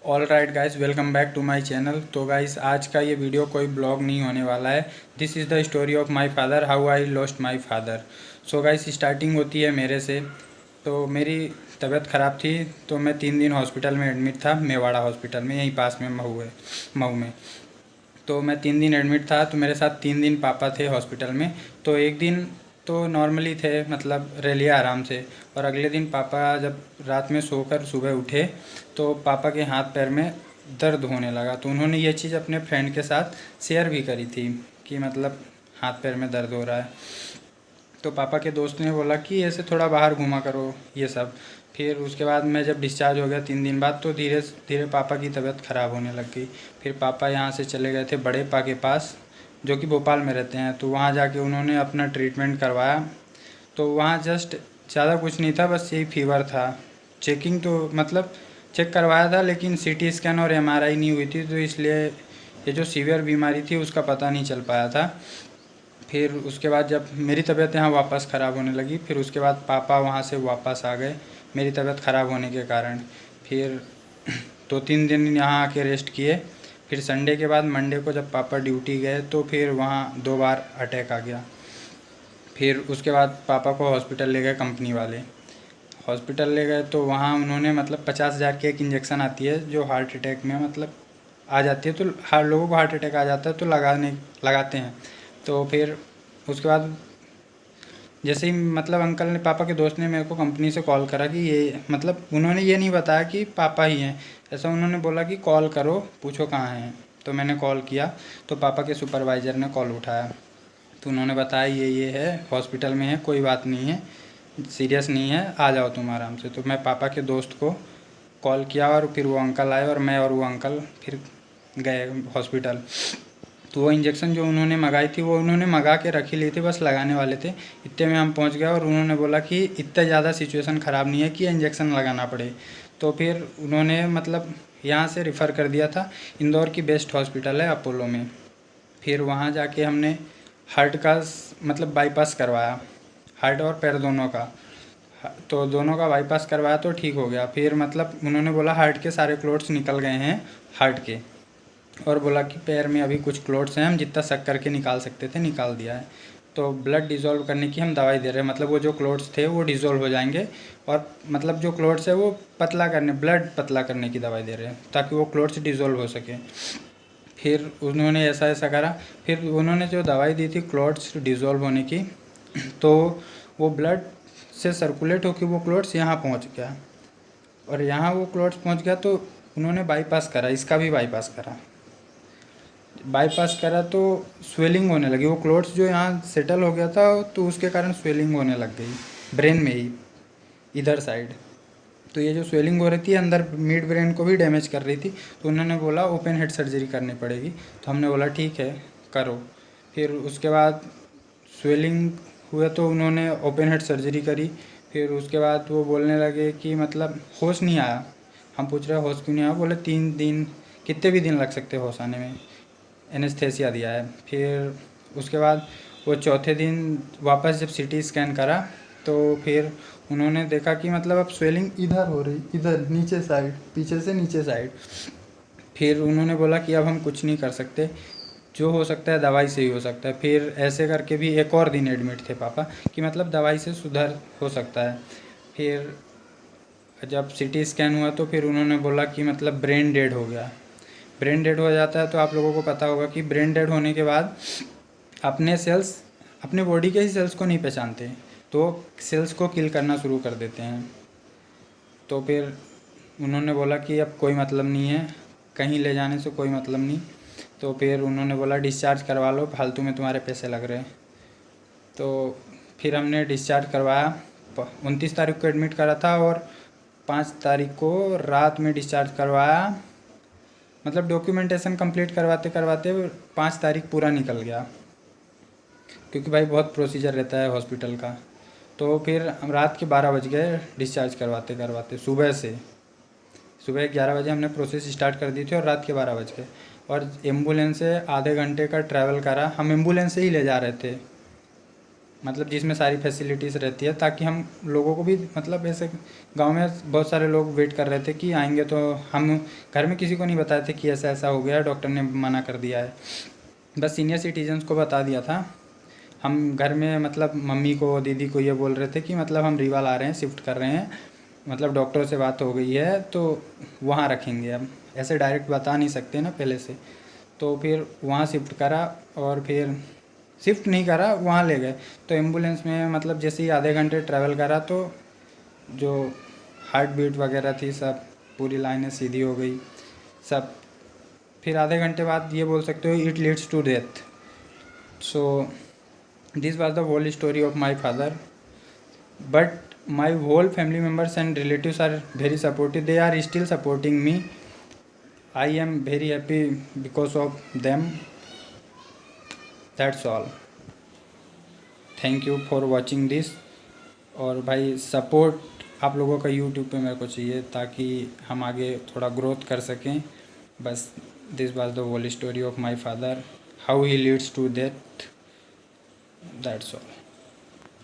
All right guys, welcome back to my channel. तो guys, आज का ये वीडियो कोई ब्लॉग नहीं होने वाला है। This is the story of my father, how I lost my father. So guys, starting होती है मेरे से। तो मेरी तबीयत ख़राब थी, तो मैं 3 दिन हॉस्पिटल में एडमिट था, मेवाड़ा हॉस्पिटल में, यहीं पास में मऊ में। तो मैं 3 दिन एडमिट था, तो मेरे साथ 3 दिन पापा थे हॉस्पिटल में। तो एक दिन तो नॉर्मली थे, मतलब रह लिया आराम से। और अगले दिन पापा जब रात में सोकर सुबह उठे, तो पापा के हाथ पैर में दर्द होने लगा। तो उन्होंने ये चीज़ अपने फ्रेंड के साथ शेयर भी करी थी कि मतलब हाथ पैर में दर्द हो रहा है। तो पापा के दोस्त ने बोला कि ऐसे थोड़ा बाहर घूमा करो ये सब। फिर उसके बाद मैं जब डिस्चार्ज हो गया 3 दिन बाद, तो धीरे धीरे पापा की तबीयत ख़राब होने लग गई। फिर पापा यहाँ से चले गए थे बड़े पा के पास, जो कि भोपाल में रहते हैं। तो वहाँ जाके उन्होंने अपना ट्रीटमेंट करवाया। तो वहाँ जस्ट ज़्यादा कुछ नहीं था, बस यही फीवर था। चेकिंग तो मतलब चेक करवाया था, लेकिन सीटी स्कैन और एमआरआई नहीं हुई थी, तो इसलिए ये जो सीवियर बीमारी थी उसका पता नहीं चल पाया था। फिर उसके बाद जब मेरी तबीयत यहाँ वापस ख़राब होने लगी, फिर उसके बाद पापा वहाँ से वापस आ गए मेरी तबीयत ख़राब होने के कारण। फिर 2-3 दिन यहाँ आके रेस्ट किए। फिर संडे के बाद मंडे को जब पापा ड्यूटी गए, तो फिर वहाँ 2 बार अटैक आ गया। फिर उसके बाद पापा को हॉस्पिटल ले गए कंपनी वाले। हॉस्पिटल ले गए तो वहाँ उन्होंने मतलब 50,000 की एक इंजेक्शन आती है जो हार्ट अटैक में मतलब आ जाती है। तो हर लोगों को हार्ट अटैक आ जाता है तो लगाते हैं। तो फिर उसके बाद जैसे ही मतलब अंकल ने, पापा के दोस्त ने मेरे को कंपनी से कॉल करा कि ये मतलब उन्होंने ये नहीं बताया कि पापा ही हैं, ऐसा उन्होंने बोला कि कॉल करो, पूछो कहाँ हैं। तो मैंने कॉल किया, तो पापा के सुपरवाइज़र ने कॉल उठाया। तो उन्होंने बताया ये है, हॉस्पिटल में है, कोई बात नहीं है, सीरियस नहीं है, आ जाओ तुम आराम से। तो मैं पापा के दोस्त को कॉल किया और फिर वो अंकल आए और मैं और वो अंकल फिर गए हॉस्पिटल। तो वो इंजेक्शन जो उन्होंने मंगाई थी वो उन्होंने मंगा के रखी ली थी, बस लगाने वाले थे। इतने में हम पहुंच गए और उन्होंने बोला कि इतना ज़्यादा सिचुएशन ख़राब नहीं है कि इंजेक्शन लगाना पड़े। तो फिर उन्होंने मतलब यहाँ से रिफ़र कर दिया था। इंदौर की बेस्ट हॉस्पिटल है अपोलो में। फिर वहाँ जाके हमने हार्ट का मतलब बाईपास करवाया, हार्ट और पैर दोनों का। तो दोनों का बाईपास करवाया तो ठीक हो गया। फिर मतलब उन्होंने बोला हार्ट के सारे क्लोट्स निकल गए हैं हार्ट के, और बोला कि पैर में अभी कुछ क्लोट्स हैं, हम जितना शक करके निकाल सकते थे निकाल दिया है। तो ब्लड डिज़ोल्व करने की हम दवाई दे रहे हैं, मतलब वो जो क्लोट्स थे वो डिज़ोल्व हो जाएंगे, और मतलब जो क्लोट्स है वो पतला करने, ब्लड पतला करने की दवाई दे रहे हैं ताकि वो क्लोट्स डिज़ोल्व हो सके। फिर उन्होंने ऐसा ऐसा करा। फिर उन्होंने जो दवाई दी थी क्लोट्स डिज़ोल्व होने की, तो वो ब्लड से सर्कुलेट होकर वो क्लोट्स यहाँ पहुँच गया, और यहाँ वो क्लोट्स पहुँच गया तो उन्होंने बाईपास करा, इसका भी बाईपास करा। बाईपास करा तो स्वेलिंग होने लगी, वो क्लोट्स जो यहाँ सेटल हो गया था तो उसके कारण स्वेलिंग होने लग गई ब्रेन में ही, इधर साइड। तो ये जो स्वेलिंग हो रही थी अंदर मिड ब्रेन को भी डैमेज कर रही थी। तो उन्होंने बोला ओपन हेड सर्जरी करनी पड़ेगी। तो हमने बोला ठीक है करो। फिर उसके बाद स्वेलिंग हुआ तो उन्होंने ओपन हेड सर्जरी करी। फिर उसके बाद वो बोलने लगे कि मतलब होश नहीं आया। हम पूछ रहे होश क्यों नहीं आया, बोले 3 दिन, कितने भी दिन लग सकते होश आने में, एनेस्थेसिया दिया है। फिर उसके बाद वो चौथे दिन वापस जब सीटी स्कैन करा, तो फिर उन्होंने देखा कि मतलब अब स्वेलिंग इधर हो रही, इधर नीचे साइड, पीछे से नीचे साइड। फिर उन्होंने बोला कि अब हम कुछ नहीं कर सकते, जो हो सकता है दवाई से ही हो सकता है। फिर ऐसे करके भी एक और दिन एडमिट थे पापा कि मतलब दवाई से सुधार हो सकता है। फिर जब सीटी स्कैन हुआ तो फिर उन्होंने बोला कि मतलब ब्रेन डेड हो गया। ब्रेन डेड हो जाता है तो आप लोगों को पता होगा कि ब्रेन डेड होने के बाद अपने सेल्स अपने बॉडी के ही सेल्स को नहीं पहचानते, तो सेल्स को किल करना शुरू कर देते हैं। तो फिर उन्होंने बोला कि अब कोई मतलब नहीं है, कहीं ले जाने से कोई मतलब नहीं। तो फिर उन्होंने बोला डिस्चार्ज करवा लो, फालतू में तुम्हारे पैसे लग रहे हैं। तो फिर हमने डिस्चार्ज करवाया। 29 तारीख को एडमिट करा था और 5 तारीख को रात में डिस्चार्ज करवाया। मतलब डॉक्यूमेंटेशन कंप्लीट करवाते करवाते 5 तारीख पूरा निकल गया, क्योंकि भाई बहुत प्रोसीजर रहता है हॉस्पिटल का। तो फिर हम रात के 12 बज गए डिस्चार्ज करवाते करवाते। सुबह 11 बजे हमने प्रोसेस स्टार्ट कर दी थी और रात के 12 बज गए। और एम्बुलेंस से आधे घंटे का ट्रैवल करा, हम एम्बुलेंस से ही ले जा रहे थे। मतलब जिसमें सारी फैसिलिटीज़ रहती है, ताकि हम लोगों को भी मतलब ऐसे गांव में बहुत सारे लोग वेट कर रहे थे कि आएंगे, तो हम घर में किसी को नहीं बताए थे कि ऐसा ऐसा हो गया, डॉक्टर ने मना कर दिया है। बस सीनियर सिटीजन्स को बता दिया था। हम घर में मतलब मम्मी को दीदी को ये बोल रहे थे कि मतलब हम रीवा ला रहे हैं, शिफ्ट कर रहे हैं, मतलब डॉक्टरों से बात हो गई है तो वहाँ रखेंगे। अब ऐसे डायरेक्ट बता नहीं सकते ना पहले से। तो फिर वहाँ शिफ्ट करा, और फिर शिफ्ट नहीं करा, वहाँ ले गए। तो एम्बुलेंस में मतलब जैसे ही आधे घंटे ट्रैवल करा तो जो हार्ट बीट वगैरह थी सब पूरी लाइनें सीधी हो गई सब। फिर आधे घंटे बाद ये बोल सकते हो it leads to death. So this was the whole story of my father, but my whole family members and relatives are very supportive. They are still supporting me. I am very happy because of them. That's all. Thank you for watching this. और भाई support आप लोगों का YouTube पे मेरे को चाहिए, ताकि हम आगे थोड़ा ग्रोथ कर सकें। बस this was the whole story of my father, how he leads to death, that's all.